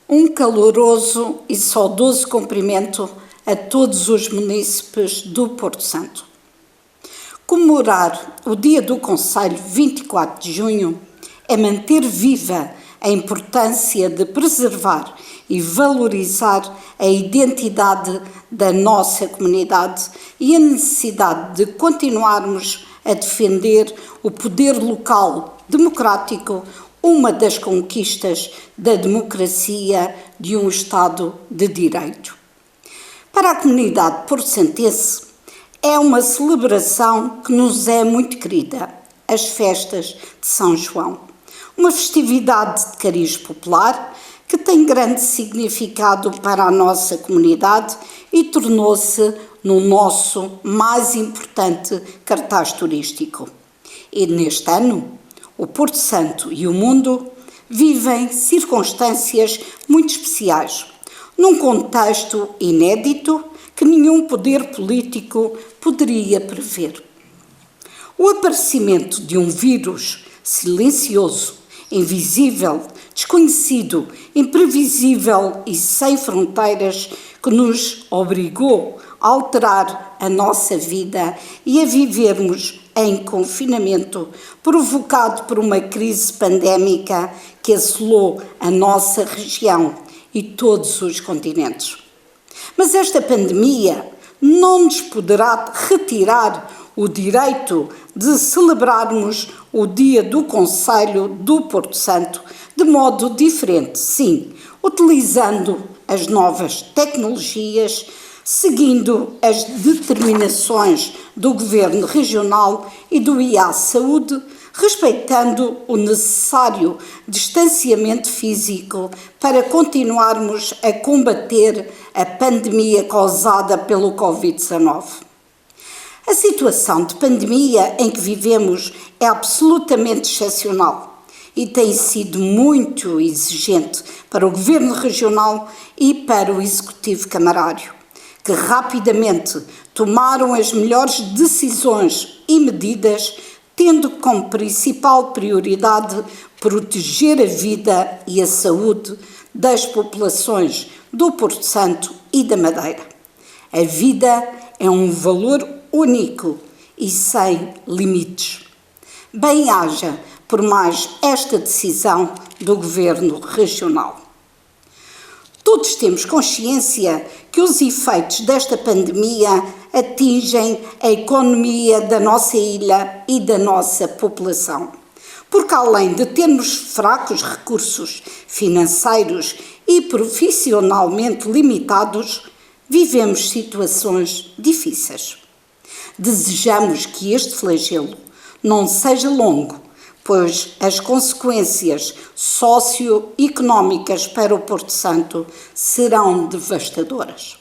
Um caloroso e saudoso cumprimento a todos os munícipes do Porto Santo. Comemorar o Dia do Concelho 24 de junho é manter viva a importância de preservar e valorizar a identidade da nossa comunidade e a necessidade de continuarmos a defender o poder local democrático, uma das conquistas da democracia de um Estado de Direito. Para a comunidade porto-santense, é uma celebração que nos é muito querida, as festas de São João. Uma festividade de cariz popular que tem grande significado para a nossa comunidade e tornou-se no nosso mais importante cartaz turístico. E neste ano, o Porto Santo e o mundo vivem circunstâncias muito especiais, num contexto inédito que nenhum poder político poderia prever. O aparecimento de um vírus silencioso, invisível, desconhecido, imprevisível e sem fronteiras que nos obrigou a alterar a nossa vida e a vivermos em confinamento, provocado por uma crise pandémica que assolou a nossa região e todos os continentes. Mas esta pandemia não nos poderá retirar o direito de celebrarmos o Dia do Concelho do Porto Santo de modo diferente, sim, utilizando as novas tecnologias, seguindo as determinações do Governo Regional e do IA Saúde, respeitando o necessário distanciamento físico para continuarmos a combater a pandemia causada pelo Covid-19. A situação de pandemia em que vivemos é absolutamente excepcional e tem sido muito exigente para o Governo Regional e para o Executivo Camarário, que rapidamente tomaram as melhores decisões e medidas, tendo como principal prioridade proteger a vida e a saúde das populações do Porto Santo e da Madeira. A vida é um valor único e sem limites. Bem-haja por mais esta decisão do Governo Regional. Todos temos consciência que os efeitos desta pandemia atingem a economia da nossa ilha e da nossa população, porque além de termos fracos recursos financeiros e profissionalmente limitados, vivemos situações difíceis. Desejamos que este flagelo não seja longo, pois as consequências socioeconómicas para o Porto Santo serão devastadoras.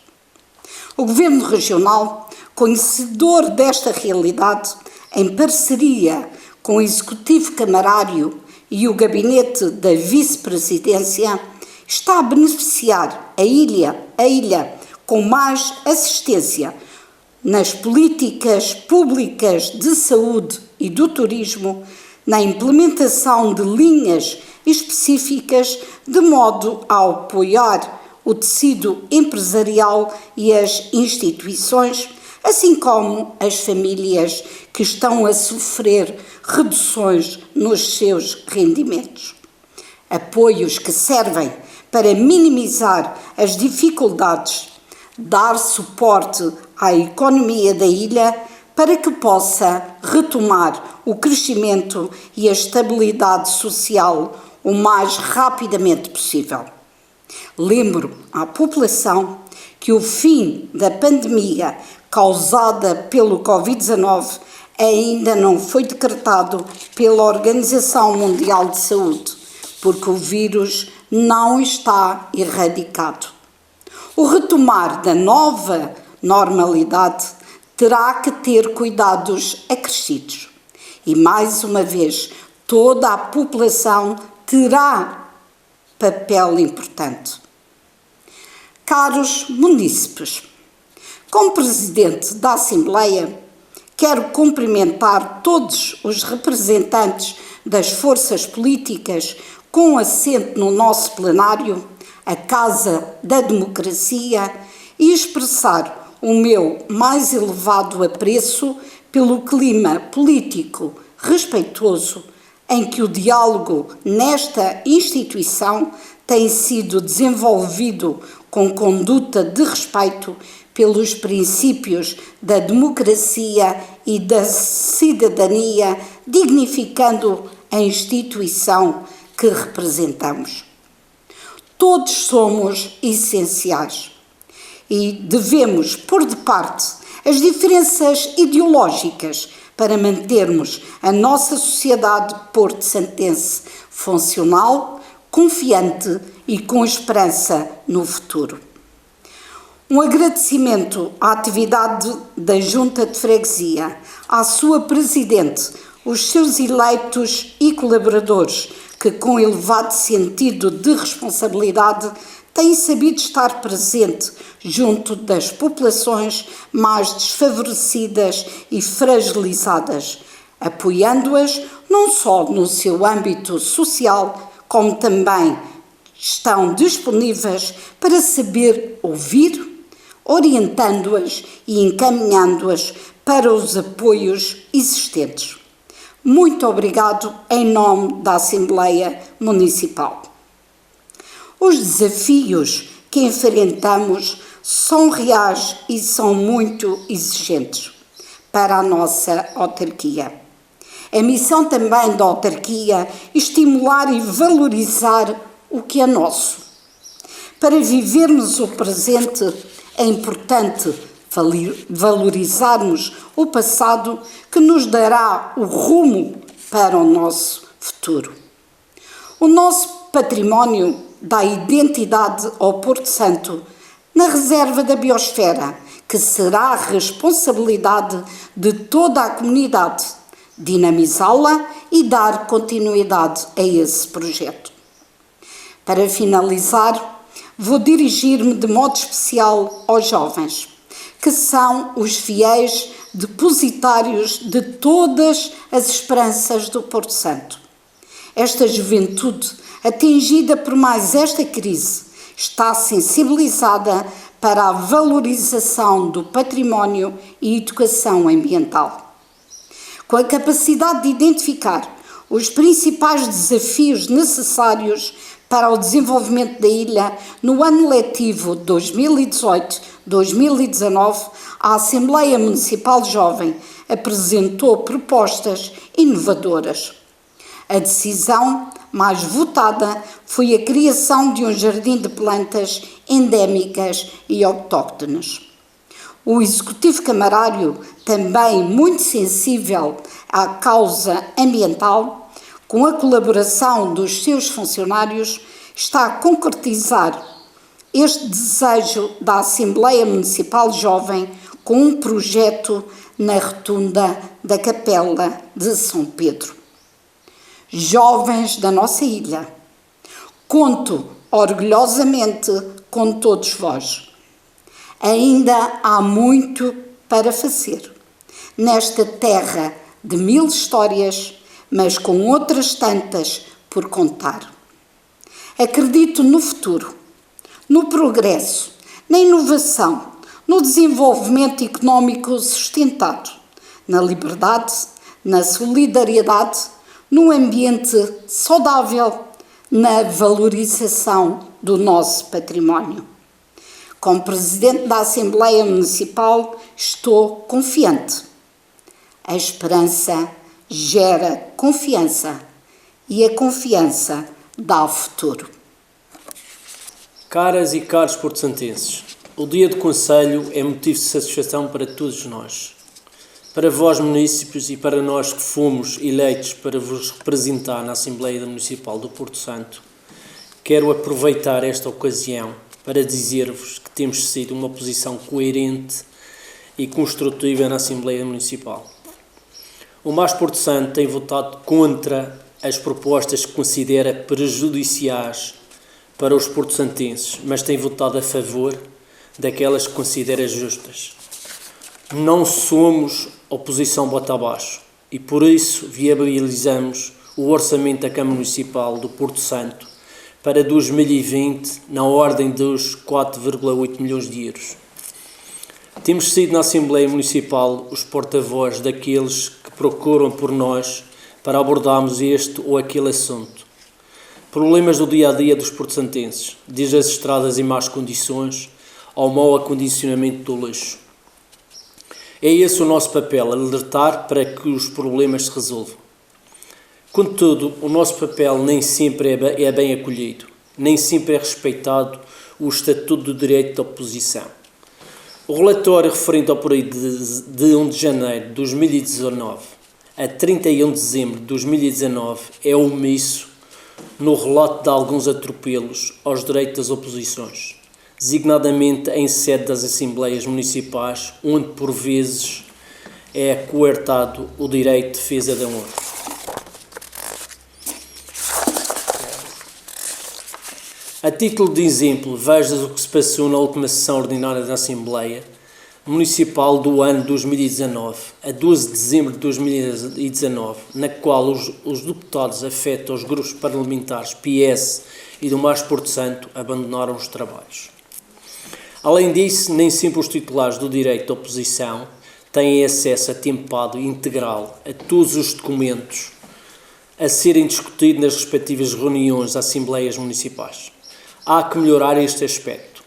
O Governo Regional, conhecedor desta realidade, em parceria com o Executivo Camarário e o Gabinete da Vice-Presidência, está a beneficiar a ilha com mais assistência nas políticas públicas de saúde e do turismo, na implementação de linhas específicas de modo a apoiar o tecido empresarial e as instituições, assim como as famílias que estão a sofrer reduções nos seus rendimentos. Apoios que servem para minimizar as dificuldades, dar suporte à economia da ilha para que possa retomar o crescimento e a estabilidade social o mais rapidamente possível. Lembro à população que o fim da pandemia causada pelo Covid-19 ainda não foi decretado pela Organização Mundial de Saúde, porque o vírus não está erradicado. O retomar da nova normalidade terá que ter cuidados acrescidos e, mais uma vez, toda a população terá papel importante. Caros munícipes, Como Presidente da Assembleia, quero cumprimentar todos os representantes das forças políticas com assento no nosso plenário, a Casa da Democracia, e expressar o meu mais elevado apreço pelo clima político respeitoso em que o diálogo nesta instituição tem sido desenvolvido com conduta de respeito pelos princípios da democracia e da cidadania, dignificando a instituição que representamos. Todos somos essenciais e devemos pôr de parte as diferenças ideológicas para mantermos a nossa sociedade porto-santense funcional, confiante e com esperança no futuro. Um agradecimento à atividade da Junta de Freguesia, à sua Presidente, os seus eleitos e colaboradores, que com elevado sentido de responsabilidade têm sabido estar presente junto das populações mais desfavorecidas e fragilizadas, apoiando-as não só no seu âmbito social, como também estão disponíveis para saber ouvir, orientando-as e encaminhando-as para os apoios existentes. Muito obrigado em nome da Assembleia Municipal. Os desafios que enfrentamos são reais e são muito exigentes para a nossa autarquia. A missão também da autarquia é estimular e valorizar o que é nosso. Para vivermos o presente, é importante valorizarmos o passado que nos dará o rumo para o nosso futuro. O nosso património dá identidade ao Porto Santo na reserva da biosfera, que será a responsabilidade de toda a comunidade dinamizá-la e dar continuidade a esse projeto. Para finalizar, vou dirigir-me de modo especial aos jovens, que são os fiéis depositários de todas as esperanças do Porto Santo. Esta juventude, atingida por mais esta crise, está sensibilizada para a valorização do património e educação ambiental. Com a capacidade de identificar os principais desafios necessários para o desenvolvimento da ilha, no ano letivo 2018-2019, a Assembleia Municipal Jovem apresentou propostas inovadoras. A decisão mais votada foi a criação de um jardim de plantas endémicas e autóctones. O Executivo Camarário, também muito sensível à causa ambiental, com a colaboração dos seus funcionários, está a concretizar este desejo da Assembleia Municipal Jovem com um projeto na rotunda da Capela de São Pedro. Jovens da nossa ilha, conto orgulhosamente com todos vós. Ainda há muito para fazer nesta terra de 1000 histórias, mas com outras tantas por contar. Acredito no futuro, no progresso, na inovação, no desenvolvimento económico sustentado, na liberdade, na solidariedade, no ambiente saudável, na valorização do nosso património. Como Presidente da Assembleia Municipal, estou confiante. A esperança gera confiança e a confiança dá futuro. Caras e caros porto-santenses, o dia do Conselho é motivo de satisfação para todos nós. Para vós, munícipes, e para nós que fomos eleitos para vos representar na Assembleia Municipal do Porto Santo, quero aproveitar esta ocasião para dizer-vos que temos sido uma oposição coerente e construtiva na Assembleia Municipal. O MAS Porto Santo tem votado contra as propostas que considera prejudiciais para os porto-santenses, mas tem votado a favor daquelas que considera justas. Não somos oposição bota abaixo e por isso viabilizamos o orçamento da Câmara Municipal do Porto Santo para 2020 na ordem dos 4,8 milhões de euros. Temos sido na Assembleia Municipal os porta-voz daqueles que procuram por nós para abordarmos este ou aquele assunto. Problemas do dia-a-dia dos porto-santenses, desde as estradas em más condições ao mau acondicionamento do lixo. É esse o nosso papel, alertar para que os problemas se resolvam. Contudo, o nosso papel nem sempre é bem acolhido, nem sempre é respeitado o Estatuto do Direito da Oposição. O relatório referente ao período de 1 de janeiro de 2019 a 31 de dezembro de 2019 é omisso no relato de alguns atropelos aos direitos das oposições, designadamente em sede das Assembleias Municipais, onde por vezes é coartado o direito de defesa da honra. A título de exemplo, veja o que se passou na última sessão ordinária da Assembleia Municipal do ano 2019, a 12 de dezembro de 2019, na qual os deputados afetos aos grupos parlamentares PS e do Mais Porto Santo abandonaram os trabalhos. Além disso, nem sempre os titulares do direito de oposição têm acesso atempado e integral a todos os documentos a serem discutidos nas respectivas reuniões das Assembleias Municipais. Há que melhorar este aspecto.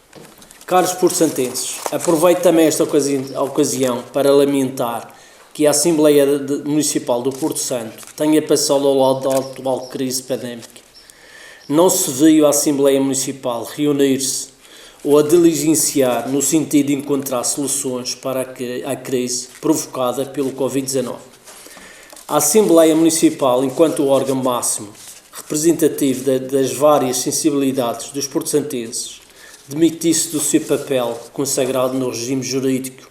Caros porto-santenses, aproveito também esta ocasião para lamentar que a Assembleia Municipal do Porto Santo tenha passado ao lado da atual crise pandémica. Não se viu a Assembleia Municipal reunir-se ou a diligenciar no sentido de encontrar soluções para a crise provocada pelo Covid-19. A Assembleia Municipal, enquanto órgão máximo representativo das várias sensibilidades dos porto-santenses, demitir-se do seu papel consagrado no regime jurídico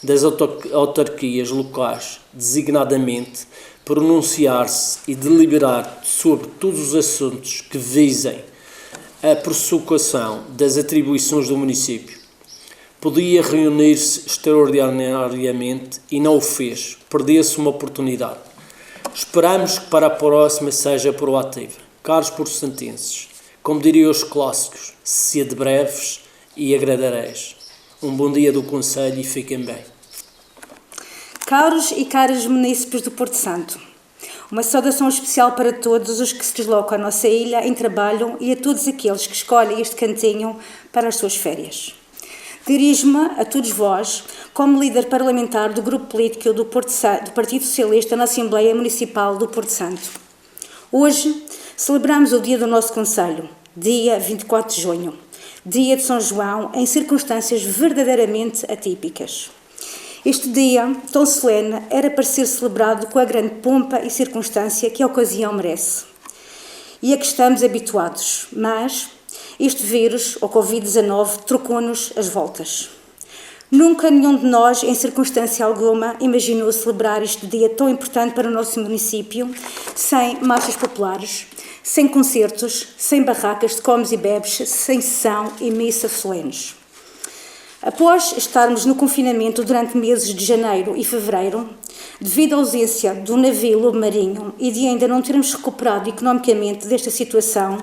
das autarquias locais, designadamente pronunciar-se e deliberar sobre todos os assuntos que visem a prossecução das atribuições do município. Podia reunir-se extraordinariamente e não o fez, perdeu-se uma oportunidade. Esperamos que para a próxima seja proativa. Caros porto-santenses, como diriam os clássicos, sede breves e agradareis. Um bom dia do Conselho e fiquem bem. Caros e caras munícipes do Porto Santo, uma saudação especial para todos os que se deslocam à nossa ilha em trabalho e a todos aqueles que escolhem este cantinho para as suas férias. Dirijo-me a todos vós, como líder parlamentar do grupo político do Partido Socialista na Assembleia Municipal do Porto Santo. Hoje celebramos o dia do nosso Conselho, dia 24 de junho, dia de São João, em circunstâncias verdadeiramente atípicas. Este dia, tão solene, era para ser celebrado com a grande pompa e circunstância que a ocasião merece. E a que estamos habituados, mas este vírus, o Covid-19, trocou-nos as voltas. Nunca nenhum de nós, em circunstância alguma, imaginou celebrar este dia tão importante para o nosso município, sem marchas populares, sem concertos, sem barracas de comes e bebes, sem sessão e missa solenes. Após estarmos no confinamento durante meses de janeiro e fevereiro, devido à ausência do navio lobo marinho e de ainda não termos recuperado economicamente desta situação,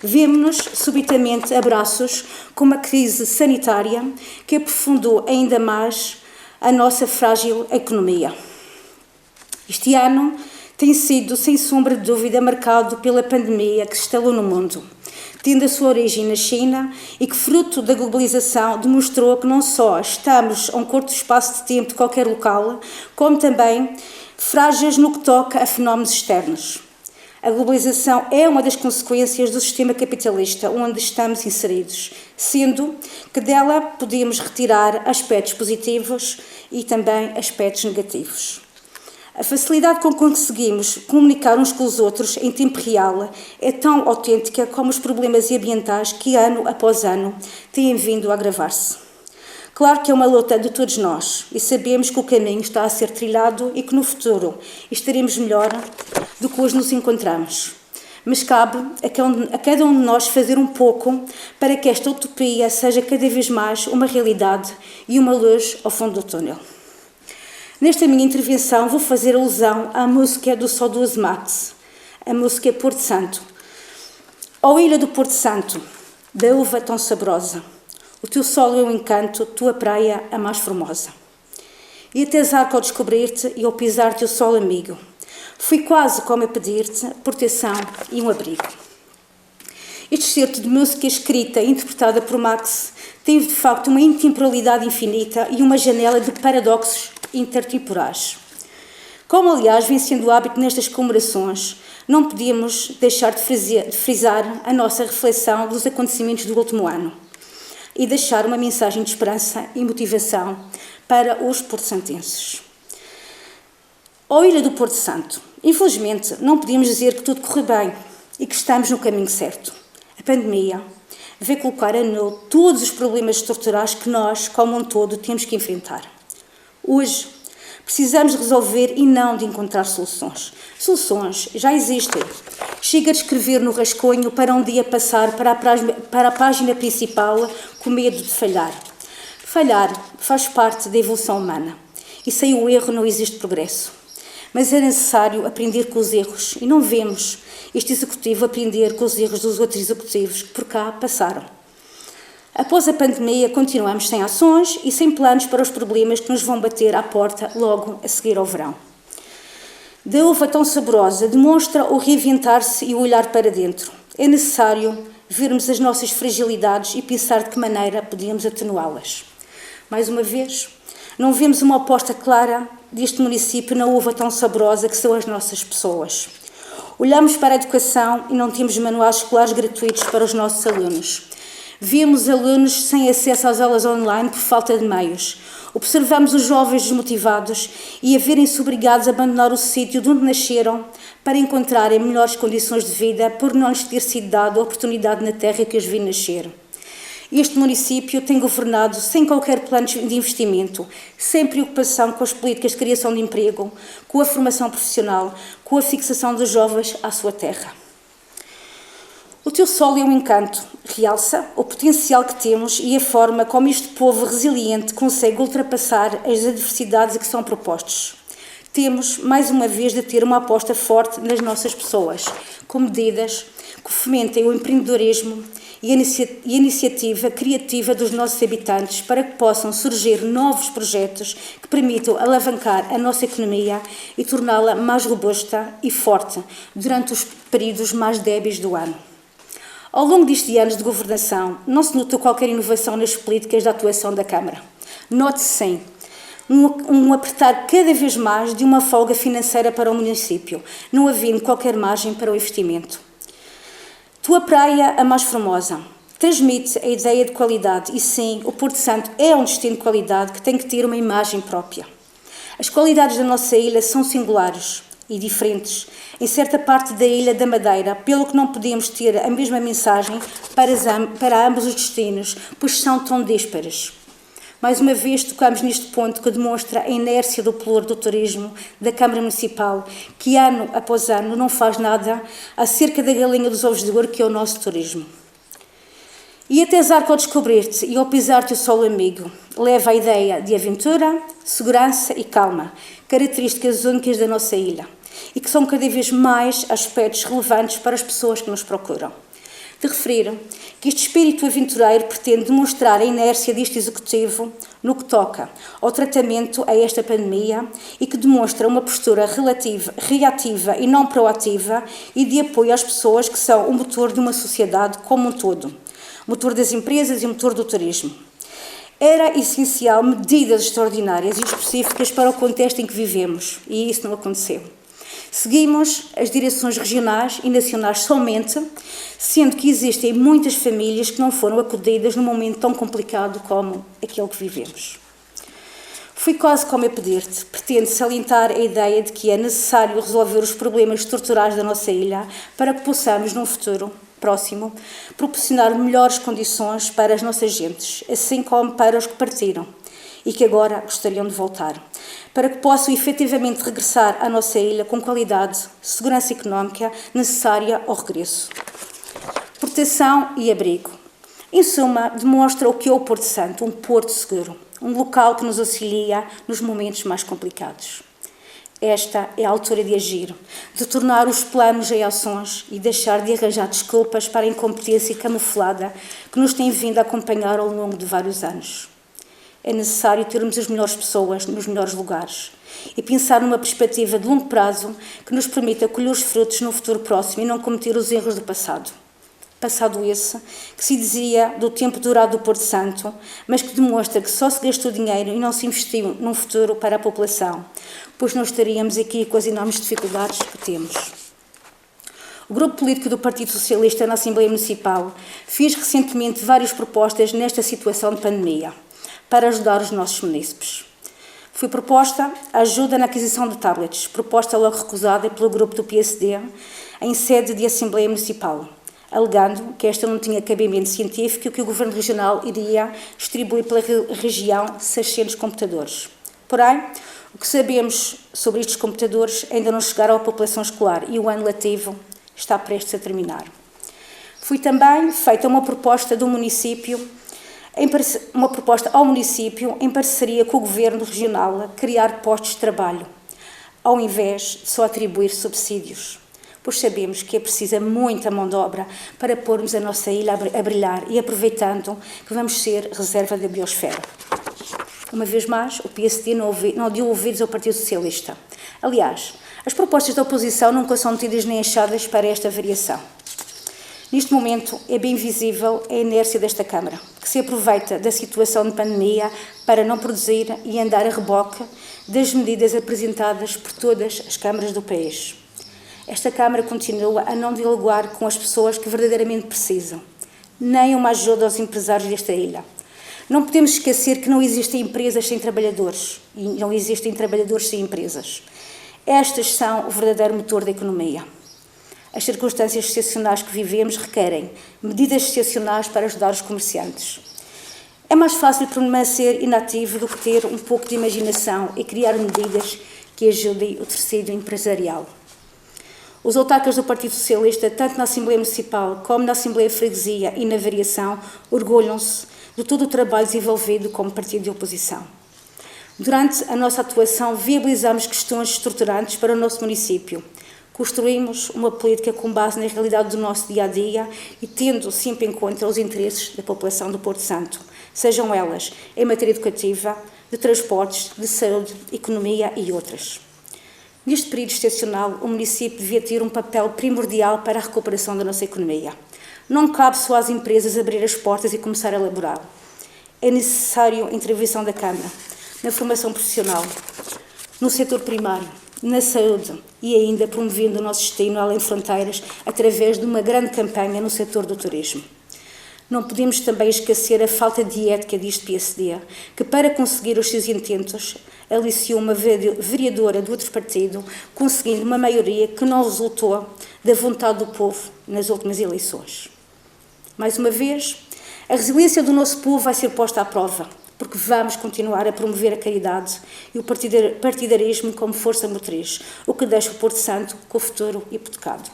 vemo-nos subitamente a braços com uma crise sanitária que aprofundou ainda mais a nossa frágil economia. Este ano tem sido, sem sombra de dúvida, marcado pela pandemia que se instalou no mundo, tendo a sua origem na China e que, fruto da globalização, demonstrou que não só estamos a um curto espaço de tempo de qualquer local, como também frágeis no que toca a fenómenos externos. A globalização é uma das consequências do sistema capitalista onde estamos inseridos, sendo que dela podemos retirar aspectos positivos e também aspectos negativos. A facilidade com que conseguimos comunicar uns com os outros em tempo real é tão autêntica como os problemas ambientais que, ano após ano, têm vindo a agravar-se. Claro que é uma luta de todos nós e sabemos que o caminho está a ser trilhado e que no futuro estaremos melhor do que hoje nos encontramos. Mas cabe a cada um de nós fazer um pouco para que esta utopia seja cada vez mais uma realidade e uma luz ao fundo do túnel. Nesta minha intervenção vou fazer alusão à música do saudoso Max, a música Porto Santo. Ó ilha do Porto Santo, da uva tão saborosa, o teu sol é um encanto, tua praia a mais formosa. E até zarco ao descobrir-te e ao pisar-te o sol amigo, fui quase como a pedir-te proteção e um abrigo. Este excerto de música escrita e interpretada por Max teve de facto uma intemporalidade infinita e uma janela de paradoxos intertemporais. Como, aliás, vem sendo o hábito nestas comemorações, não podíamos deixar de frisar a nossa reflexão dos acontecimentos do último ano e deixar uma mensagem de esperança e motivação para os porto-santenses. Ó ilha do Porto Santo, infelizmente não podíamos dizer que tudo corre bem e que estamos no caminho certo. A pandemia veio colocar a nu todos os problemas estruturais que nós, como um todo, temos que enfrentar. Hoje, precisamos de resolver e não de encontrar soluções. Soluções já existem. Chega de escrever no rascunho para um dia passar para a página principal com medo de falhar. Falhar faz parte da evolução humana e sem o erro não existe progresso. Mas é necessário aprender com os erros e não vemos este executivo aprender com os erros dos outros executivos que por cá passaram. Após a pandemia, continuamos sem ações e sem planos para os problemas que nos vão bater à porta logo a seguir ao verão. Da uva tão saborosa demonstra o reinventar-se e o olhar para dentro. É necessário vermos as nossas fragilidades e pensar de que maneira podíamos atenuá-las. Mais uma vez, não vemos uma aposta clara deste município na uva tão saborosa que são as nossas pessoas. Olhamos para a educação e não temos manuais escolares gratuitos para os nossos alunos. Vemos alunos sem acesso às aulas online por falta de meios. Observamos os jovens desmotivados e a verem-se obrigados a abandonar o sítio de onde nasceram para encontrarem melhores condições de vida por não lhes ter sido dada a oportunidade na terra que os viu nascer. Este município tem governado sem qualquer plano de investimento, sem preocupação com as políticas de criação de emprego, com a formação profissional, com a fixação dos jovens à sua terra. O teu sol é um encanto, realça o potencial que temos e a forma como este povo resiliente consegue ultrapassar as adversidades a que são propostos. Temos, mais uma vez, de ter uma aposta forte nas nossas pessoas, com medidas que fomentem o empreendedorismo e a iniciativa criativa dos nossos habitantes para que possam surgir novos projetos que permitam alavancar a nossa economia e torná-la mais robusta e forte durante os períodos mais débeis do ano. Ao longo destes anos de governação, não se notou qualquer inovação nas políticas de atuação da Câmara. Note-se, sim, um apertar cada vez mais de uma folga financeira para o município, não havendo qualquer margem para o investimento. Tua praia, a mais formosa, transmite a ideia de qualidade e, sim, o Porto Santo é um destino de qualidade que tem que ter uma imagem própria. As qualidades da nossa ilha são singulares e diferentes em certa parte da Ilha da Madeira, pelo que não podemos ter a mesma mensagem para ambos os destinos, pois são tão díspares. Mais uma vez tocamos neste ponto que demonstra a inércia do pelour do turismo da Câmara Municipal, que ano após ano não faz nada acerca da galinha dos ovos de ouro que é o nosso turismo. E até zarco ao descobrir-te e ao pisar-te o sol amigo, leva a ideia de aventura, segurança e calma, características únicas da nossa ilha, e que são cada vez mais aspectos relevantes para as pessoas que nos procuram. De referir que este espírito aventureiro pretende demonstrar a inércia deste Executivo no que toca ao tratamento a esta pandemia e que demonstra uma postura reativa e não proativa e de apoio às pessoas que são o motor de uma sociedade como um todo, motor das empresas e motor do turismo. Era essencial medidas extraordinárias e específicas para o contexto em que vivemos e isso não aconteceu. Seguimos as direções regionais e nacionais somente, sendo que existem muitas famílias que não foram acudidas num momento tão complicado como aquele que vivemos. Fui quase como a pedir-te, pretendo salientar a ideia de que é necessário resolver os problemas estruturais da nossa ilha para que possamos, num futuro próximo, proporcionar melhores condições para as nossas gentes, assim como para os que partiram e que agora gostariam de voltar, para que possam efetivamente regressar à nossa ilha com qualidade, segurança económica necessária ao regresso. Proteção e abrigo. Em suma, demonstra o que é o Porto Santo, um porto seguro, um local que nos auxilia nos momentos mais complicados. Esta é a altura de agir, de tornar os planos em ações e deixar de arranjar desculpas para a incompetência camuflada que nos tem vindo a acompanhar ao longo de vários anos. É necessário termos as melhores pessoas nos melhores lugares e pensar numa perspectiva de longo prazo que nos permita colher os frutos no futuro próximo e não cometer os erros do passado. Passado esse, que se dizia do tempo dourado do Porto Santo, mas que demonstra que só se gastou dinheiro e não se investiu num futuro para a população, pois não estaríamos aqui com as enormes dificuldades que temos. O grupo político do Partido Socialista na Assembleia Municipal fez recentemente várias propostas nesta situação de pandemia para ajudar os nossos munícipes. Foi proposta a ajuda na aquisição de tablets, proposta logo recusada pelo grupo do PSD em sede de Assembleia Municipal, alegando que esta não tinha cabimento científico e que o Governo Regional iria distribuir pela região 600 computadores. Porém, o que sabemos sobre estes computadores ainda não chegaram à população escolar e o ano letivo está prestes a terminar. Foi também feita uma proposta do município, ao município em parceria com o Governo Regional a criar postos de trabalho, ao invés de só atribuir subsídios, pois sabemos que é precisa muita mão de obra para pormos a nossa ilha a brilhar e aproveitando que vamos ser reserva da biosfera. Uma vez mais, o PSD não deu ouvidos ao Partido Socialista. Aliás, as propostas da oposição nunca são tidas nem achadas para esta variação. Neste momento, é bem visível a inércia desta Câmara, que se aproveita da situação de pandemia para não produzir e andar a reboque das medidas apresentadas por todas as câmaras do país. Esta Câmara continua a não dialogar com as pessoas que verdadeiramente precisam, nem uma ajuda aos empresários desta ilha. Não podemos esquecer que não existem empresas sem trabalhadores e não existem trabalhadores sem empresas. Estas são o verdadeiro motor da economia. As circunstâncias excepcionais que vivemos requerem medidas excepcionais para ajudar os comerciantes. É mais fácil permanecer inativo do que ter um pouco de imaginação e criar medidas que ajudem o tecido empresarial. Os autarcas do Partido Socialista, tanto na Assembleia Municipal como na Assembleia de Freguesia e na variação, orgulham-se de todo o trabalho desenvolvido como partido de oposição. Durante a nossa atuação, viabilizamos questões estruturantes para o nosso município. Construímos uma política com base na realidade do nosso dia-a-dia e tendo sempre em conta os interesses da população do Porto Santo, sejam elas em matéria educativa, de transportes, de saúde, economia e outras. Neste período excepcional, o município devia ter um papel primordial para a recuperação da nossa economia. Não cabe só às empresas abrir as portas e começar a elaborar. É necessário a intervenção da Câmara, na formação profissional, no setor primário, na saúde e ainda promovendo o nosso destino além de fronteiras através de uma grande campanha no setor do turismo. Não podemos também esquecer a falta de ética deste PSD, que para conseguir os seus intentos aliciou uma vereadora do outro partido, conseguindo uma maioria que não resultou da vontade do povo nas últimas eleições. Mais uma vez, a resiliência do nosso povo vai ser posta à prova, porque vamos continuar a promover a caridade e o partidarismo como força motriz, o que deixa o Porto Santo com o futuro hipotecado.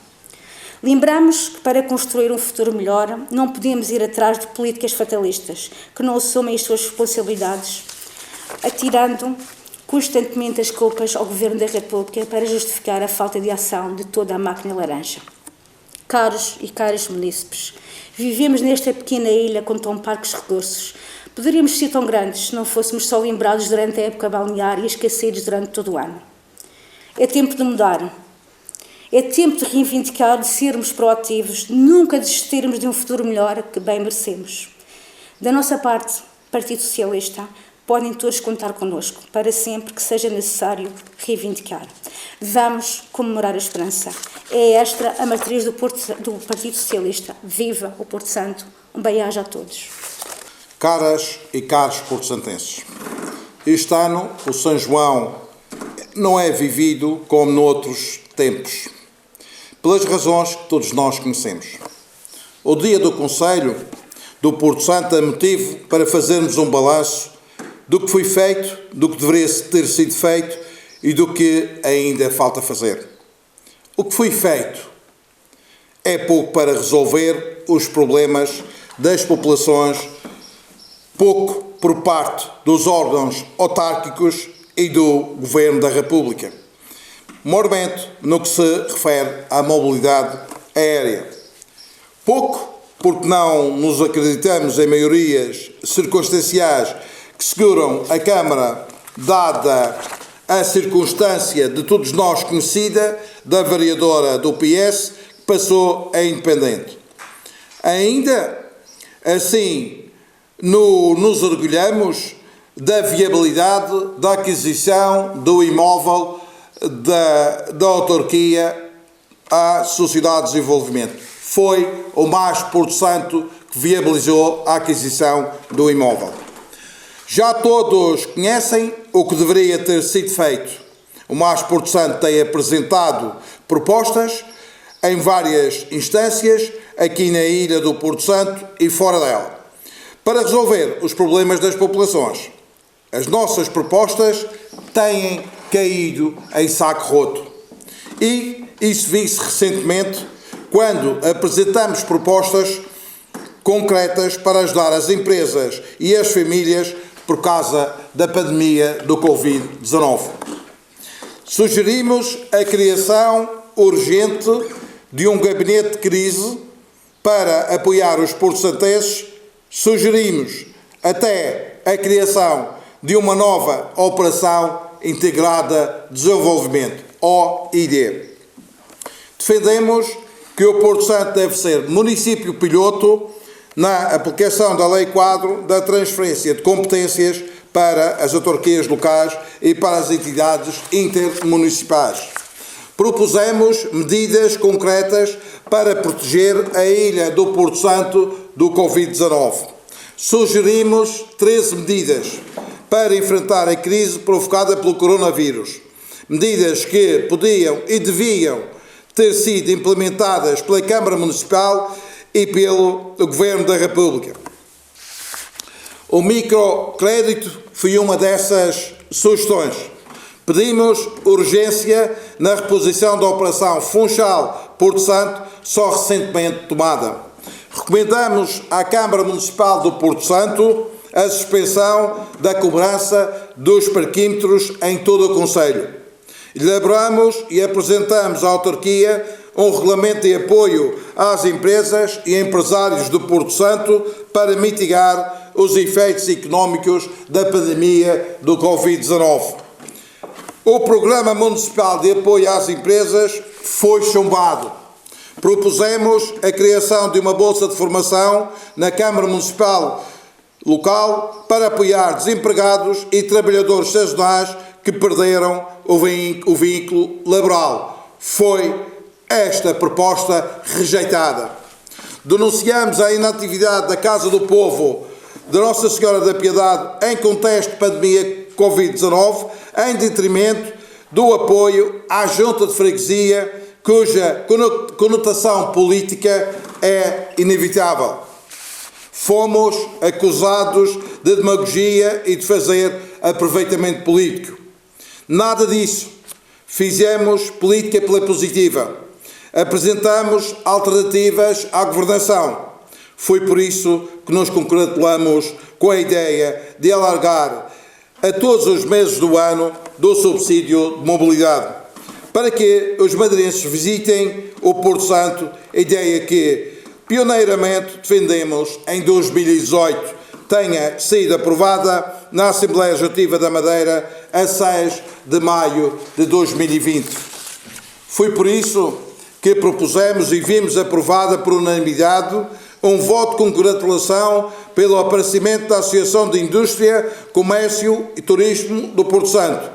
Lembramos que para construir um futuro melhor não podemos ir atrás de políticas fatalistas que não assumem as suas responsabilidades, atirando constantemente as culpas ao Governo da República para justificar a falta de ação de toda a máquina laranja. Caros e caras munícipes, vivemos nesta pequena ilha com tão parcos recursos. Poderíamos ser tão grandes se não fôssemos só lembrados durante a época balnear e esquecidos durante todo o ano. É tempo de mudar. É tempo de reivindicar, de sermos proativos, de nunca desistirmos de um futuro melhor que bem merecemos. Da nossa parte, Partido Socialista, podem todos contar connosco, para sempre que seja necessário reivindicar. Vamos comemorar a esperança. É esta a matriz do Partido Socialista. Viva o Porto Santo. Um bem-aja a todos. Caras e caros porto-santenses, este ano o São João não é vivido como noutros tempos, pelas razões que todos nós conhecemos. O dia do Conselho do Porto Santo é motivo para fazermos um balanço do que foi feito, do que deveria ter sido feito e do que ainda falta fazer. O que foi feito é pouco para resolver os problemas das populações, pouco por parte dos órgãos autárquicos e do Governo da República, mormente no que se refere à mobilidade aérea. Pouco, porque não nos acreditamos em maiorias circunstanciais que seguram a Câmara, dada a circunstância de todos nós conhecida da vereadora do PS que passou a independente. Ainda assim, nos orgulhamos da viabilidade da aquisição do imóvel da autarquia à Sociedade de Desenvolvimento. Foi o MAS Porto Santo que viabilizou a aquisição do imóvel. Já todos conhecem o que deveria ter sido feito. O MAS Porto Santo tem apresentado propostas em várias instâncias, aqui na ilha do Porto Santo e fora dela, para resolver os problemas das populações. As nossas propostas têm caído em saco roto. E isso viu-se recentemente quando apresentamos propostas concretas para ajudar as empresas e as famílias por causa da pandemia do Covid-19. Sugerimos a criação urgente de um gabinete de crise para apoiar os porto-santenses. Sugerimos até a criação de uma nova Operação Integrada de Desenvolvimento, OID. Defendemos que o Porto Santo deve ser município piloto na aplicação da Lei Quadro da transferência de competências para as autarquias locais e para as entidades intermunicipais. Propusemos medidas concretas para proteger a ilha do Porto Santo do Covid-19. Sugerimos 13 medidas para enfrentar a crise provocada pelo coronavírus. Medidas que podiam e deviam ter sido implementadas pela Câmara Municipal e pelo Governo da República. O microcrédito foi uma dessas sugestões. Pedimos urgência na reposição da Operação Funchal Porto Santo, só recentemente tomada. Recomendamos à Câmara Municipal do Porto Santo a suspensão da cobrança dos parquímetros em todo o concelho. Elaboramos e apresentamos à autarquia um regulamento de apoio às empresas e empresários do Porto Santo para mitigar os efeitos económicos da pandemia do Covid-19. O Programa Municipal de Apoio às Empresas foi chumbado. Propusemos a criação de uma bolsa de formação na Câmara Municipal local para apoiar desempregados e trabalhadores sazonais que perderam o vínculo laboral. Foi esta proposta rejeitada. Denunciamos a inatividade da Casa do Povo de Nossa Senhora da Piedade em contexto de pandemia Covid-19, em detrimento do apoio à Junta de Freguesia, cuja conotação política é inevitável. Fomos acusados de demagogia e de fazer aproveitamento político. Nada disso. Fizemos política pela positiva. Apresentamos alternativas à governação. Foi por isso que nos congratulamos com a ideia de alargar a todos os meses do ano do subsídio de mobilidade, para que os madeirenses visitem o Porto Santo, ideia que pioneiramente defendemos em 2018, tenha sido aprovada na Assembleia Legislativa da Madeira a 6 de maio de 2020. Foi por isso que propusemos e vimos aprovada por unanimidade um voto de congratulação pelo aparecimento da Associação de Indústria, Comércio e Turismo do Porto Santo.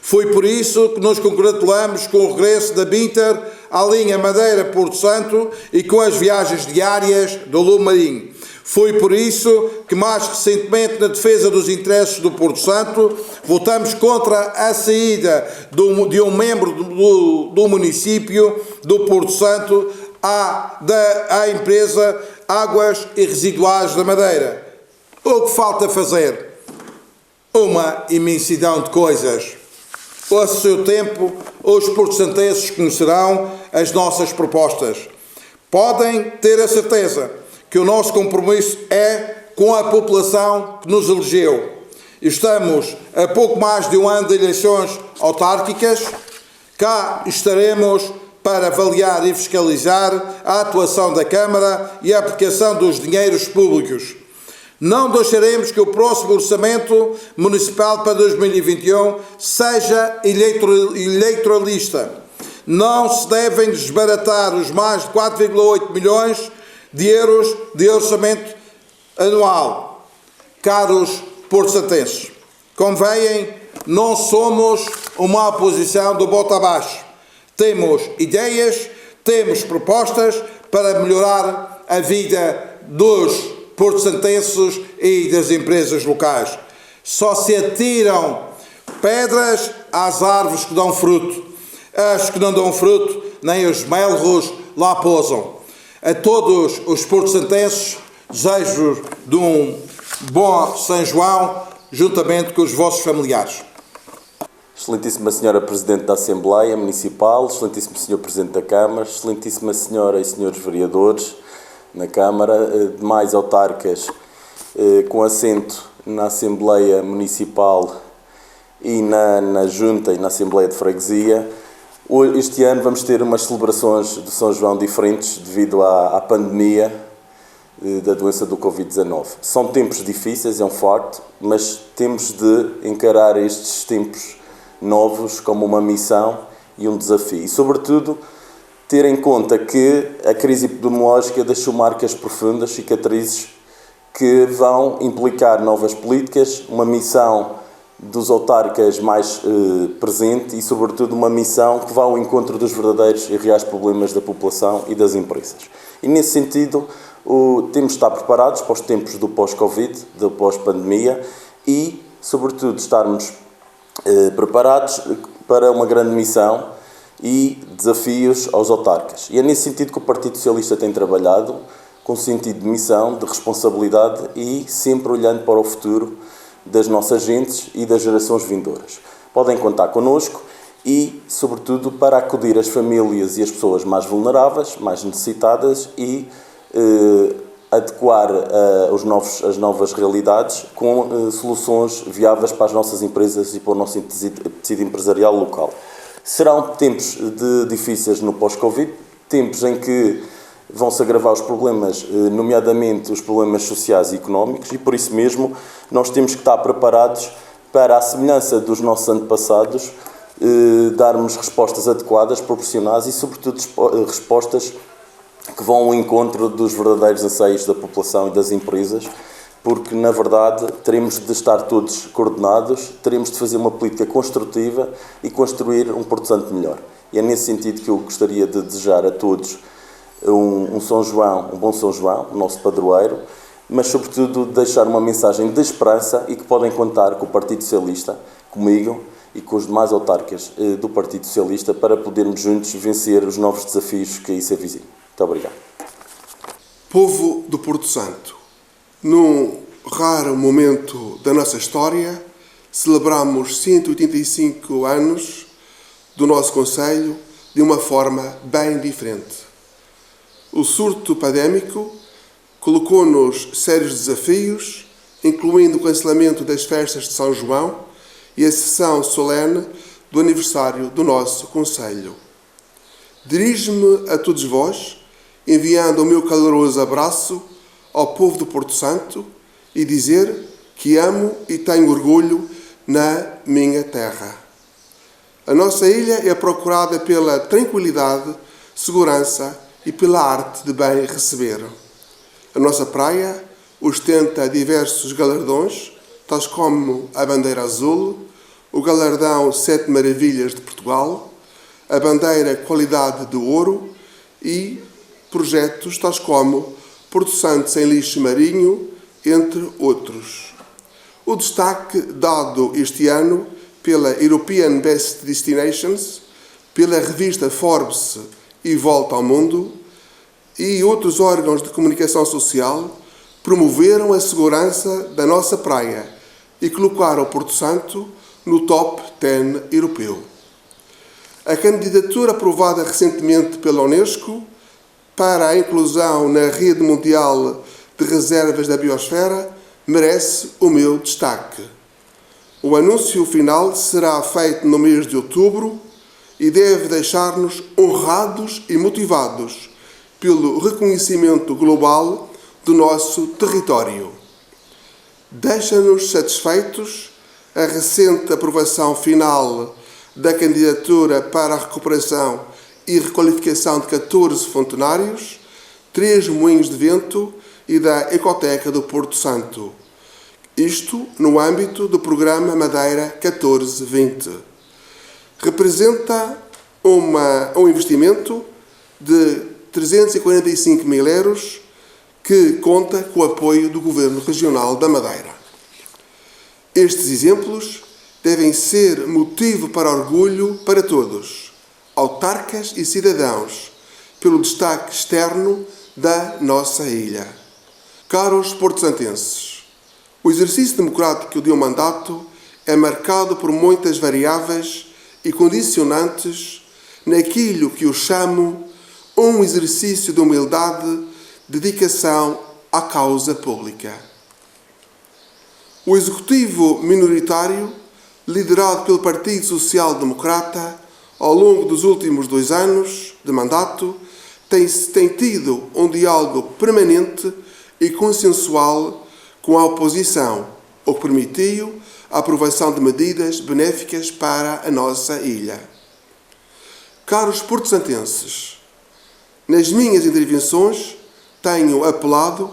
Foi por isso que nos congratulamos com o regresso da Binter à linha Madeira-Porto Santo e com as viagens diárias do Lume Marinho. Foi por isso que, mais recentemente, na defesa dos interesses do Porto Santo, votamos contra a saída de um membro do município do Porto Santo à empresa Águas e Residuais da Madeira. O que falta fazer? Uma imensidão de coisas. A seu tempo, os porto-santenses conhecerão as nossas propostas. Podem ter a certeza que o nosso compromisso é com a população que nos elegeu. Estamos a pouco mais de um ano de eleições autárquicas. Cá estaremos para avaliar e fiscalizar a atuação da Câmara e a aplicação dos dinheiros públicos. Não deixaremos que o próximo orçamento municipal para 2021 seja eleitoralista. Não se devem desbaratar os mais de 4,8 milhões de euros de orçamento anual. Caros porto-santenses, como veem, não somos uma oposição do bota abaixo. Temos ideias, temos propostas para melhorar a vida dos porto-santenses e das empresas locais. Só se atiram pedras às árvores que dão fruto. As que não dão fruto, nem os melros lá pousam. A todos os porto-santenses, desejo de um bom São João, juntamente com os vossos familiares. Excelentíssima Senhora Presidente da Assembleia Municipal, Excelentíssimo Senhor Presidente da Câmara, Excelentíssima Senhora e Senhores Vereadores na Câmara, demais autarcas com assento na Assembleia Municipal e na Junta e na Assembleia de Freguesia. Este ano vamos ter umas celebrações de São João diferentes devido à pandemia da doença do Covid-19. São tempos difíceis, é um facto, mas temos de encarar estes tempos novos como uma missão e um desafio. E, sobretudo, ter em conta que a crise epidemiológica deixou marcas profundas, cicatrizes, que vão implicar novas políticas, uma missão dos autarcas mais presente e, sobretudo, uma missão que vá ao encontro dos verdadeiros e reais problemas da população e das empresas. E, nesse sentido, temos de estar preparados para os tempos do pós-Covid, da pós-pandemia e, sobretudo, estarmos preparados para uma grande missão e desafios aos autarcas. E é nesse sentido que o Partido Socialista tem trabalhado, com sentido de missão, de responsabilidade e sempre olhando para o futuro das nossas gentes e das gerações vindouras. Podem contar connosco e, sobretudo, para acudir as famílias e as pessoas mais vulneráveis, mais necessitadas e adequar as novas realidades com soluções viáveis para as nossas empresas e para o nosso tecido empresarial local. Serão tempos difíceis no pós-Covid, tempos em que vão-se agravar os problemas, nomeadamente os problemas sociais e económicos, e por isso mesmo nós temos que estar preparados para, à semelhança dos nossos antepassados, darmos respostas adequadas, proporcionais e, sobretudo, respostas que vão ao encontro dos verdadeiros anseios da população e das empresas, porque, na verdade, teremos de estar todos coordenados, teremos de fazer uma política construtiva e construir um Porto Santo melhor. E é nesse sentido que eu gostaria de desejar a todos um São João, um bom São João, o nosso padroeiro, mas, sobretudo, deixar uma mensagem de esperança e que podem contar com o Partido Socialista, comigo e com os demais autarcas do Partido Socialista para podermos juntos vencer os novos desafios que aí se avizinham. Muito obrigado. Povo do Porto Santo, num raro momento da nossa história, celebramos 185 anos do nosso concelho de uma forma bem diferente. O surto pandémico colocou-nos sérios desafios, incluindo o cancelamento das festas de São João e a sessão solene do aniversário do nosso concelho. Dirijo-me a todos vós, enviando o meu caloroso abraço ao povo do Porto Santo e dizer que amo e tenho orgulho na minha terra. A nossa ilha é procurada pela tranquilidade, segurança e pela arte de bem receber. A nossa praia ostenta diversos galardões, tais como a bandeira azul, o galardão 7 Maravilhas de Portugal, a bandeira Qualidade de Ouro e projetos tais como Porto Santo sem lixo marinho, entre outros. O destaque dado este ano pela European Best Destinations, pela revista Forbes e Volta ao Mundo e outros órgãos de comunicação social promoveram a segurança da nossa praia e colocaram o Porto Santo no top 10 europeu. A candidatura aprovada recentemente pela Unesco para a inclusão na rede mundial de reservas da biosfera merece o meu destaque. O anúncio final será feito no mês de outubro e deve deixar-nos honrados e motivados pelo reconhecimento global do nosso território. Deixa-nos satisfeitos a recente aprovação final da candidatura para a recuperação e requalificação de 14 fontenários, 3 moinhos de vento e da Ecoteca do Porto Santo. Isto no âmbito do programa Madeira 14-20. Representa um investimento de 345 mil euros que conta com o apoio do Governo Regional da Madeira. Estes exemplos devem ser motivo para orgulho para todos, autarcas e cidadãos, pelo destaque externo da nossa ilha. Caros porto-santenses, o exercício democrático de um mandato é marcado por muitas variáveis e condicionantes naquilo que eu chamo um exercício de humildade, dedicação à causa pública. O executivo minoritário, liderado pelo Partido Social Democrata, ao longo dos últimos 2 anos de mandato, tem tido um diálogo permanente e consensual com a oposição, o que permitiu a aprovação de medidas benéficas para a nossa ilha. Caros porto-santenses, nas minhas intervenções tenho apelado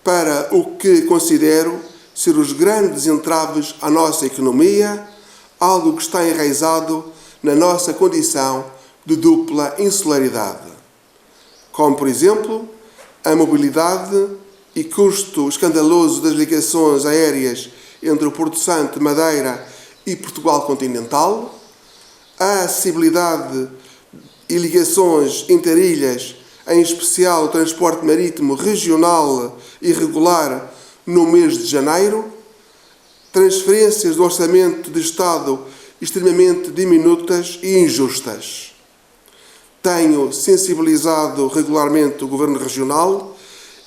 para o que considero ser os grandes entraves à nossa economia, algo que está enraizado na nossa condição de dupla insularidade, como, por exemplo, a mobilidade e custo escandaloso das ligações aéreas entre o Porto Santo, Madeira e Portugal continental, a acessibilidade e ligações interilhas, em especial o transporte marítimo regional e regular no mês de janeiro, transferências do Orçamento de Estado extremamente diminutas e injustas. Tenho sensibilizado regularmente o Governo Regional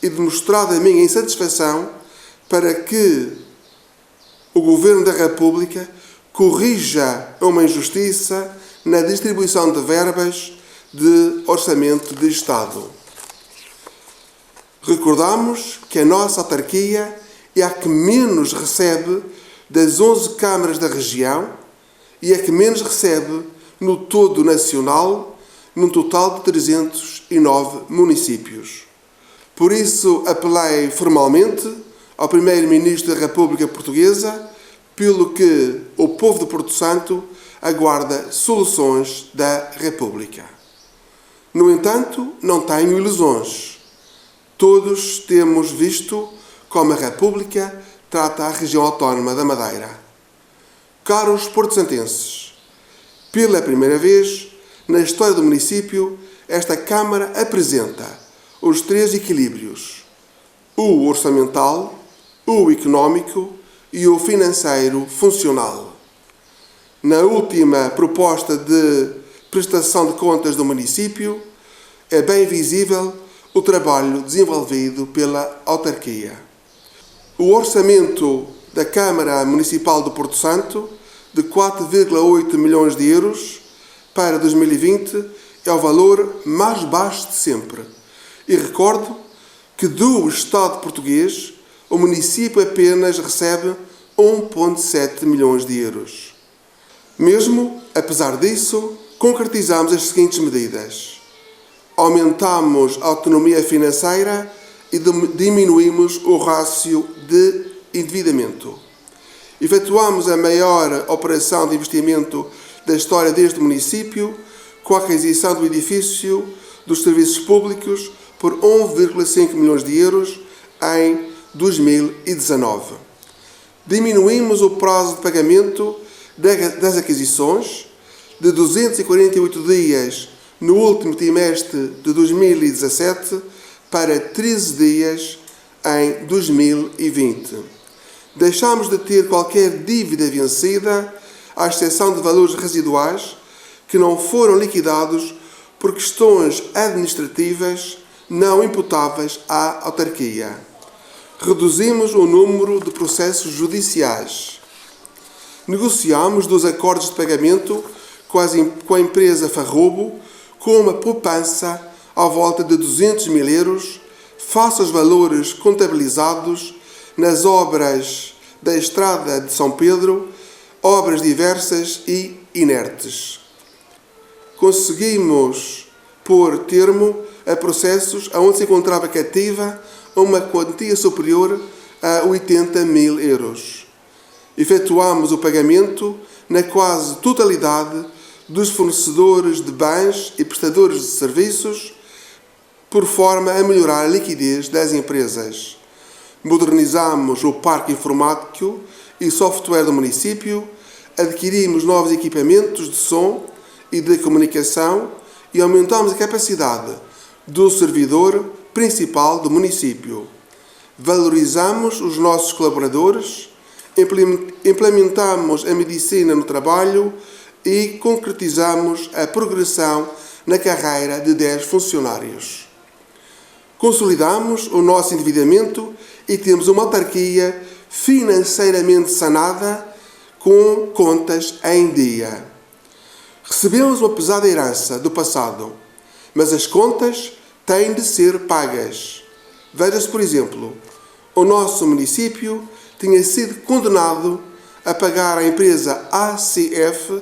e demonstrado a minha insatisfação para que o Governo da República corrija uma injustiça na distribuição de verbas de Orçamento de Estado. Recordamos que a nossa autarquia é a que menos recebe das 11 câmaras da região e a que menos recebe no todo nacional, num total de 309 municípios. Por isso, apelei formalmente ao Primeiro-Ministro da República Portuguesa, pelo que o povo de Porto Santo aguarda soluções da República. No entanto, não tenho ilusões. Todos temos visto como a República trata a região autónoma da Madeira. Caros porto-santenses, pela primeira vez na história do município, esta Câmara apresenta os 3 equilíbrios: o orçamental, o económico e o financeiro funcional. Na última proposta de prestação de contas do município, é bem visível o trabalho desenvolvido pela autarquia. O orçamento da Câmara Municipal do Porto Santo, de 4,8 milhões de euros para 2020, é o valor mais baixo de sempre. E recordo que do Estado português, o município apenas recebe 1,7 milhões de euros. Mesmo, apesar disso, concretizamos as seguintes medidas: aumentamos a autonomia financeira e diminuímos o rácio de endividamento. Efetuamos a maior operação de investimento da história deste município, com a aquisição do edifício dos serviços públicos por 1,5 milhões de euros em 2019. Diminuímos o prazo de pagamento das aquisições de 248 dias no último trimestre de 2017 para 13 dias em 2020. Deixamos de ter qualquer dívida vencida, à exceção de valores residuais que não foram liquidados por questões administrativas não imputáveis à autarquia. Reduzimos o número de processos judiciais. Negociamos 2 acordos de pagamento com a empresa Farrobo com uma poupança à volta de 200 mil euros face aos valores contabilizados nas obras da Estrada de São Pedro, obras diversas e inertes. Conseguimos pôr termo a processos onde se encontrava cativa uma quantia superior a 80 mil euros. Efetuamos o pagamento na quase totalidade dos fornecedores de bens e prestadores de serviços, por forma a melhorar a liquidez das empresas. Modernizamos o parque informático e software do município, adquirimos novos equipamentos de som e de comunicação e aumentamos a capacidade do servidor principal do município. Valorizamos os nossos colaboradores, implementamos a medicina no trabalho e concretizamos a progressão na carreira de 10 funcionários. Consolidamos o nosso endividamento e temos uma autarquia financeiramente sanada com contas em dia. Recebemos uma pesada herança do passado, mas as contas têm de ser pagas. Veja-se, por exemplo, o nosso município tinha sido condenado a pagar à empresa ACF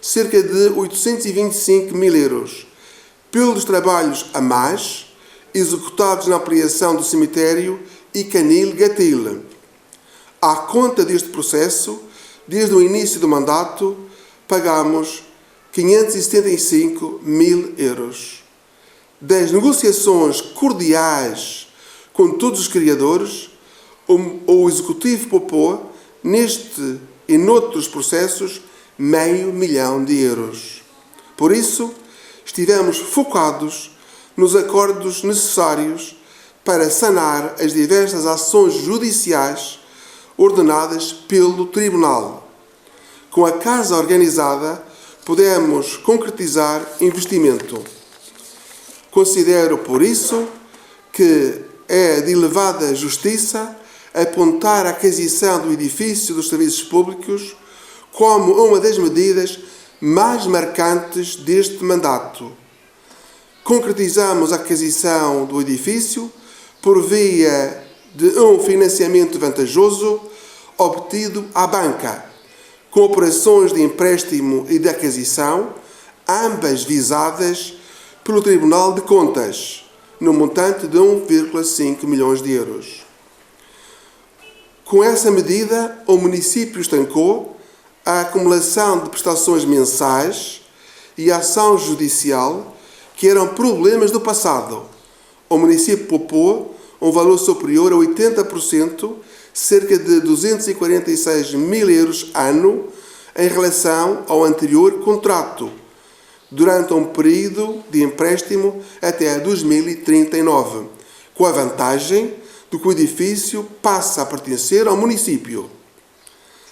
cerca de 825 mil euros pelos trabalhos a mais executados na ampliação do cemitério e Canil Gatil. À conta deste processo, desde o início do mandato, pagamos 575 mil euros. Das negociações cordiais com todos os criadores, o Executivo poupou, neste e noutros processos, €500 mil. Por isso, estivemos focados nos acordos necessários para sanar as diversas ações judiciais ordenadas pelo Tribunal. Com a Casa organizada, podemos concretizar investimento. Considero, por isso, que é de elevada justiça apontar a aquisição do edifício dos serviços públicos como uma das medidas mais marcantes deste mandato. Concretizamos a aquisição do edifício por via de um financiamento vantajoso obtido à banca, com operações de empréstimo e de aquisição, ambas visadas pelo Tribunal de Contas, no montante de 1,5 milhões de euros. Com essa medida, o município estancou a acumulação de prestações mensais e a ação judicial, que eram problemas do passado. O município poupou um valor superior a 80%, cerca de 246 mil euros ano, em relação ao anterior contrato, durante um período de empréstimo até 2039, com a vantagem de que o edifício passa a pertencer ao município.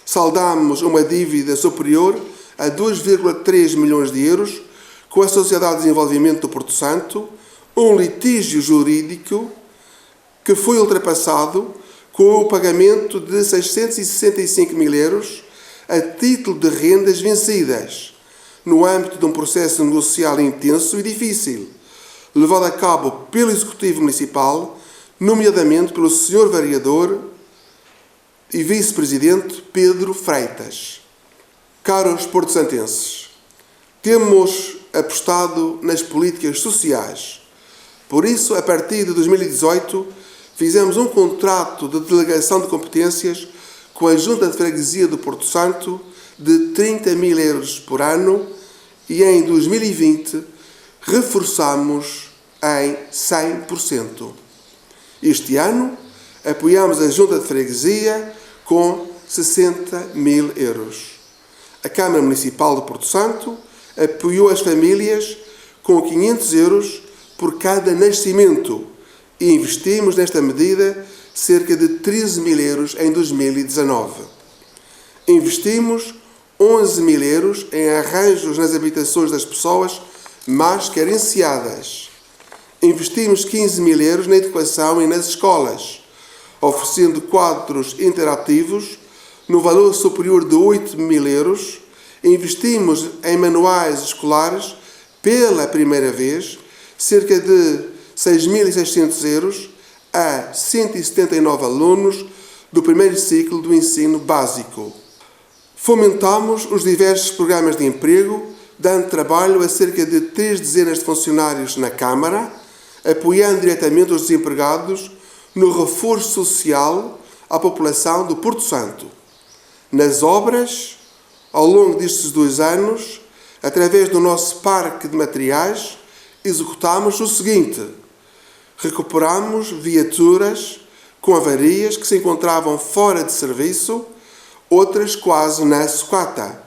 Saldamos uma dívida superior a 2,3 milhões de euros com a Sociedade de Desenvolvimento do Porto Santo, um litígio jurídico que foi ultrapassado com o pagamento de 665 mil euros a título de rendas vencidas, no âmbito de um processo negocial intenso e difícil, levado a cabo pelo Executivo Municipal, nomeadamente pelo Sr. Vereador e Vice-Presidente Pedro Freitas. Caros porto-santenses, temos apostado nas políticas sociais. Por isso, a partir de 2018, fizemos um contrato de delegação de competências com a Junta de Freguesia do Porto Santo de 30 mil euros por ano e em 2020 reforçamos em 100%. Este ano, apoiamos a Junta de Freguesia com 60 mil euros. A Câmara Municipal do Porto Santo apoiou as famílias com 500 euros por cada nascimento e investimos nesta medida cerca de 13 mil euros em 2019. Investimos 11 mil euros em arranjos nas habitações das pessoas mais carenciadas. Investimos 15 mil euros na educação e nas escolas. oferecendo quadros interativos no valor superior de 8.000 euros. Investimos em manuais escolares pela primeira vez, cerca de 6.600 euros a 179 alunos do primeiro ciclo do ensino básico. Fomentamos os diversos programas de emprego, dando trabalho a cerca de 3 dezenas de funcionários na Câmara, apoiando diretamente os desempregados no reforço social à população do Porto Santo. Nas obras, ao longo destes 2 anos, através do nosso parque de materiais, executamos o seguinte: recuperamos viaturas com avarias que se encontravam fora de serviço, outras quase na sucata.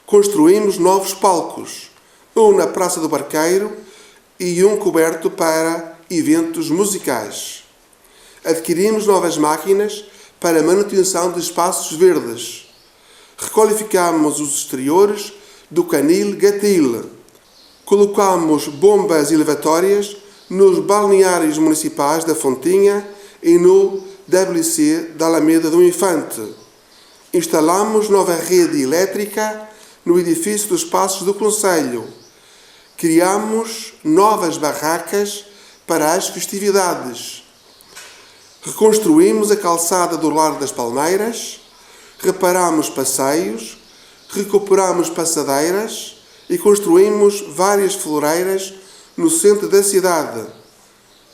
Construímos novos palcos, um na Praça do Barqueiro e um coberto para eventos musicais. Adquirimos novas máquinas para a manutenção de espaços verdes. Requalificamos os exteriores do Canil Gatil. Colocamos bombas elevatórias nos balneários municipais da Fontinha e no WC da Alameda do Infante. Instalamos nova rede elétrica no edifício dos Passos do Concelho. Criamos novas barracas para as festividades. Reconstruímos a calçada do Largo das Palmeiras, reparamos passeios, recuperamos passadeiras e construímos várias floreiras no centro da cidade.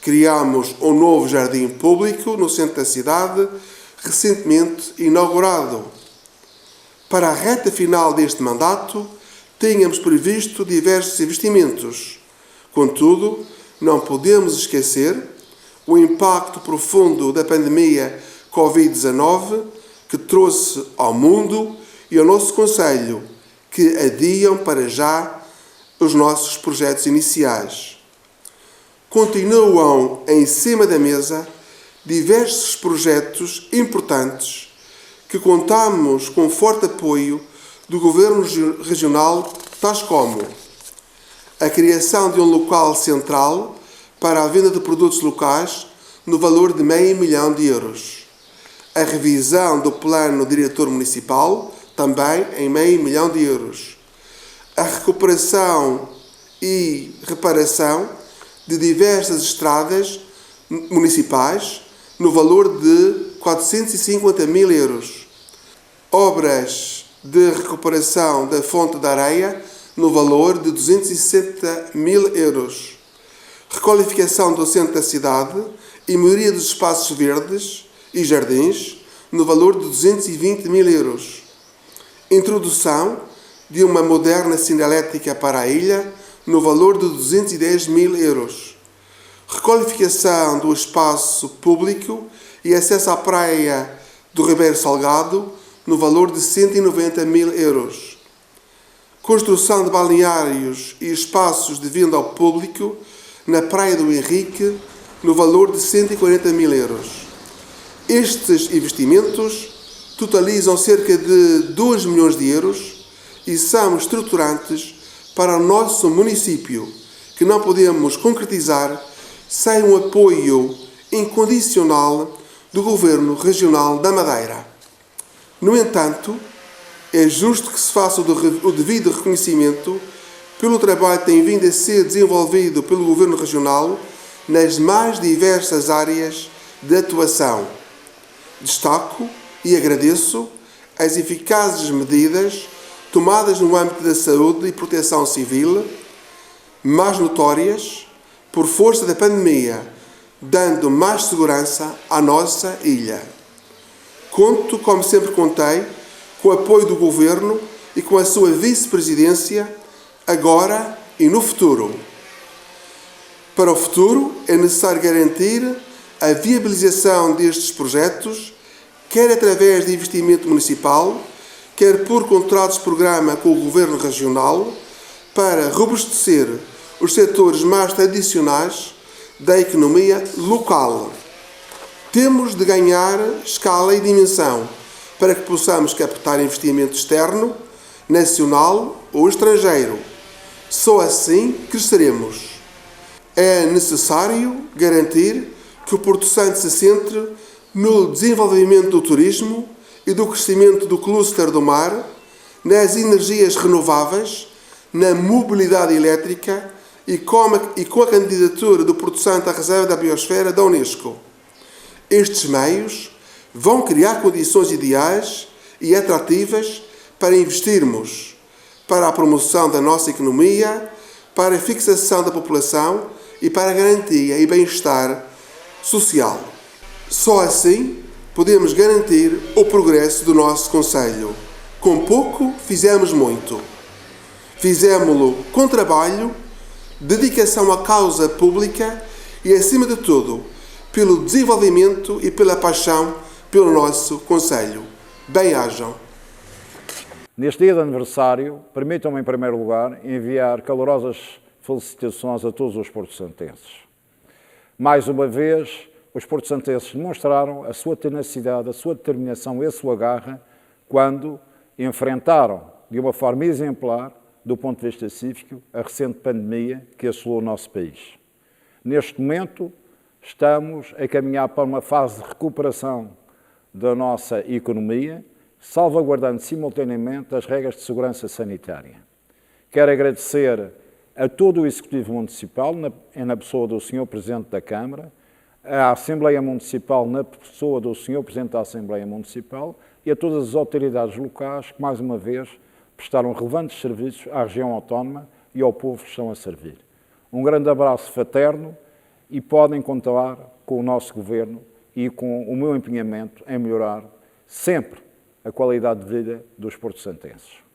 Criamos um novo jardim público no centro da cidade, recentemente inaugurado. Para a reta final deste mandato, tínhamos previsto diversos investimentos. Contudo, não podemos esquecer o impacto profundo da pandemia Covid-19 que trouxe ao mundo e ao nosso Concelho, que adiam para já os nossos projetos iniciais. Continuam em cima da mesa diversos projetos importantes que contamos com forte apoio do Governo Regional, tais como a criação de um local central para a venda de produtos locais no valor de €500 mil, a revisão do plano diretor municipal, também em €500 mil, a recuperação e reparação de diversas estradas municipais no valor de €450 mil, obras de recuperação da fonte da areia no valor de €260 mil, requalificação do centro da cidade e melhoria dos espaços verdes e jardins no valor de €220 mil, introdução de uma moderna sinalética para a ilha no valor de €210 mil, requalificação do espaço público e acesso à praia do Ribeiro Salgado no valor de €190 mil, construção de balneários e espaços de venda ao público na Praia do Henrique no valor de €140 mil. Estes investimentos totalizam cerca de €2 milhões e são estruturantes para o nosso município, que não podemos concretizar sem o apoio incondicional do Governo Regional da Madeira. No entanto, é justo que se faça o devido reconhecimento pelo trabalho que tem vindo a ser desenvolvido pelo Governo Regional nas mais diversas áreas de atuação. Destaco e agradeço as eficazes medidas tomadas no âmbito da saúde e proteção civil, mais notórias por força da pandemia, dando mais segurança à nossa ilha. Conto, como sempre contei, com o apoio do Governo e com a sua vice-presidência, agora e no futuro. Para o futuro, é necessário garantir a viabilização destes projetos, quer através de investimento municipal, quer por contratos de programa com o Governo Regional, para robustecer os setores mais tradicionais da economia local. Temos de ganhar escala e dimensão para que possamos captar investimento externo, nacional ou estrangeiro. Só assim cresceremos. É necessário garantir que o Porto Santo se centre no desenvolvimento do turismo e do crescimento do cluster do mar, nas energias renováveis, na mobilidade elétrica e com a candidatura do Porto Santo à Reserva da Biosfera da Unesco. Estes meios vão criar condições ideais e atrativas para investirmos, para a promoção da nossa economia, para a fixação da população e para a garantia e bem-estar social. Só assim podemos garantir o progresso do nosso concelho. Com pouco, fizemos muito. Fizemo-lo com trabalho, dedicação à causa pública e, acima de tudo, pelo desenvolvimento e pela paixão pelo nosso concelho. Bem-ajam. Neste dia de aniversário, permitam-me, em primeiro lugar, enviar calorosas felicitações a todos os porto-santenses. Mais uma vez, os porto-santenses demonstraram a sua tenacidade, a sua determinação e a sua garra quando enfrentaram, de uma forma exemplar, do ponto de vista cívico, a recente pandemia que assolou o nosso país. Neste momento, estamos a caminhar para uma fase de recuperação da nossa economia, salvaguardando simultaneamente as regras de segurança sanitária. Quero agradecer a todo o Executivo Municipal, na pessoa do Sr. Presidente da Câmara, à Assembleia Municipal, na pessoa do Sr. Presidente da Assembleia Municipal, e a todas as autoridades locais que, mais uma vez, prestaram relevantes serviços à região autónoma e ao povo que estão a servir. Um grande abraço fraterno e podem contar com o nosso Governo e com o meu empenhamento em melhorar sempre a qualidade de vida dos porto-santenses.